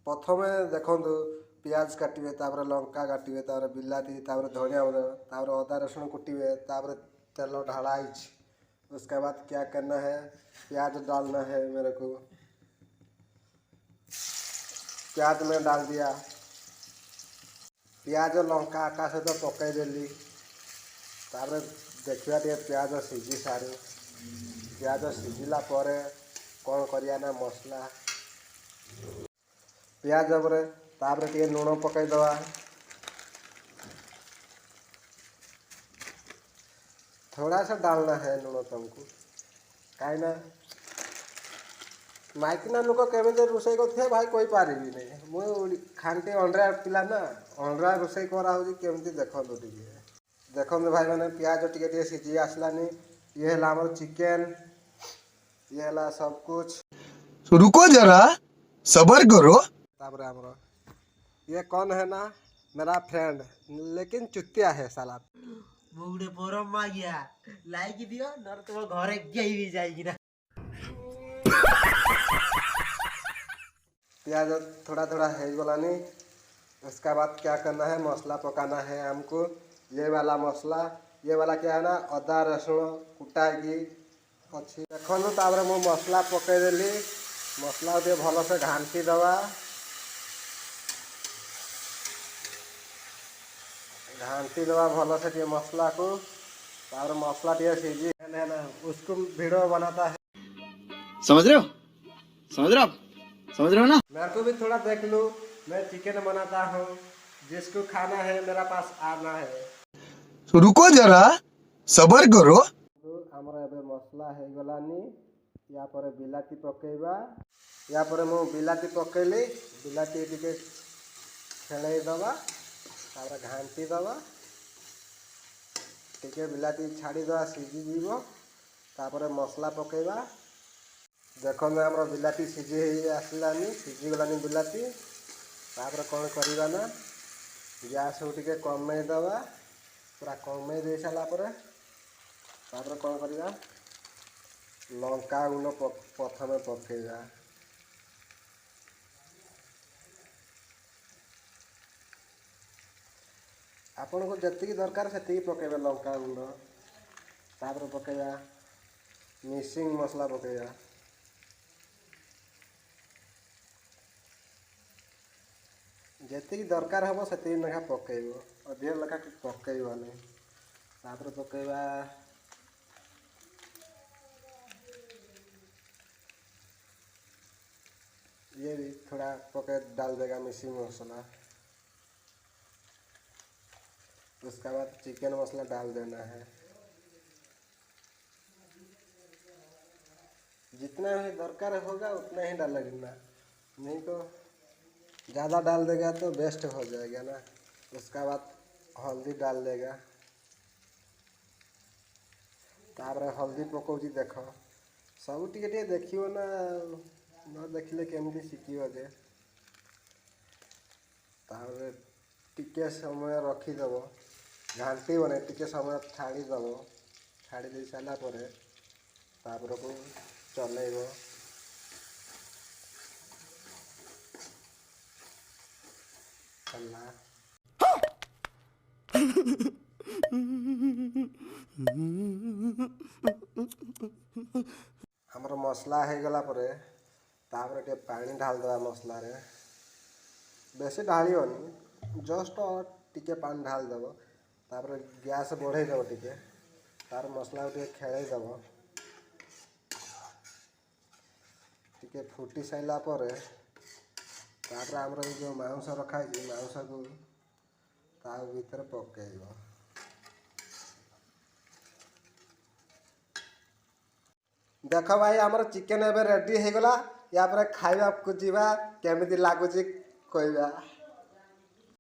प्रथमे देखु पियाज काटे लंका काटे बिलाती धनिया अदा रसुण कुटे तेल ढाला उसके बाद क्या करना है प्याज डालना है मेरे को। प्याज में डाल दिया प्याज लंका आका सहित पकईदेली देखा टे प्याज सीझी सारी प्याज सीझिला कौन करिया ना मसला प्याज तापर टे लुण पकईदवा थोड़ा सा डालना है लुण तुमको कहीं माइकिना लोक केमी रोषे कर भाई कोई पारि नहीं मुझे खानती अंडा पिला ना अंडा रोषे कराऊँ केमती देखो देखो भाई मैंने प्याज टे सीझी आसलानी ये है आम चिकेन ये है सब कुछ रुको जरा सबर करो। तापर आमर ये कौन है ना मेरा फ्रेंड लेकिन चुतिया है साला मुगड़े परम मागिया लाइक दियो नर तुम घरे गई भी जाएगी ना। प्याज थोड़ा थोड़ा है गलानी उसके बाद क्या करना है मसला पकाना है हमको। ये वाला मसला ये वाला क्या है ना अदा रसुण कुटाई अच्छी देखो तापर मु मसला पकईदेली मसला टे भल से घांटी दवा भल से टे मसला को तापर मसला टे सीझी है ना उसको वीडियो बनाता है समझ रहे हो समझ रहे हो ना। मेरे को भी थोड़ा देख लो मैं चिकन बनाता हूँ जिसको खाना है मेरा पास आना है। रुको जरा सबर करो। आमर एबे मसला है गलानी या पर बिलाती पकेबा या पर मु बिलाती पकेली बिलाती टिके खेलई दवा तापर घांटी दवा टिके बिलाती छाड़ी दवा सीझी जीवो तापर मसला पकेबा। देखो आमर बिलाती सीझी आसलानी सीझी गलानी बिलाती तापर कौन करवा ना गैस टिके कमे दवा पूरा कमे दे सारापर तापर कौन करवा लंका गुंड प्रथम पकेगा आपन को जति दरकार से पकेबे लंका गुंड तापर पकेगा मिसिंग मसला पकेगा जति दरकार हम से लेखा पकेब अधिक लेखा पकेबनी तापर पकेबा ये भी थोड़ा पके डाल देगा मिसिंग मसला उसके बाद चिकन मसला डाल देना है जितना ही दरकार होगा उतना ही डालेगा नहीं तो ज़्यादा डाल देगा तो वेस्ट हो जाएगा ना। उसके बाद हल्दी डाल देगा तापर हल्दी पकाउची देख सब टे देखियो ना न देखले केमती शिखियो जे तापर टिके समय रखीदेव घांटी बने टिके समय छाड़ीदेव छाड़ी दे सारा तापर को चलेब हमर मसला हो गला तापर टे पानी ढाल देवा मसला रे बेसी ढालियोनी जस्ट टिके पानी ढाल देव तापर गैस बढ़े देव टिके तार मसला टे खेल देव टिके फुटी साइला तापर आमर जो मांस रखाई मांस को ता भीतर पकेब देख भाई आमर चिकेन एबे रेडी हो गला या पर खाइबा को जीवा केमिति लागुची कहबा।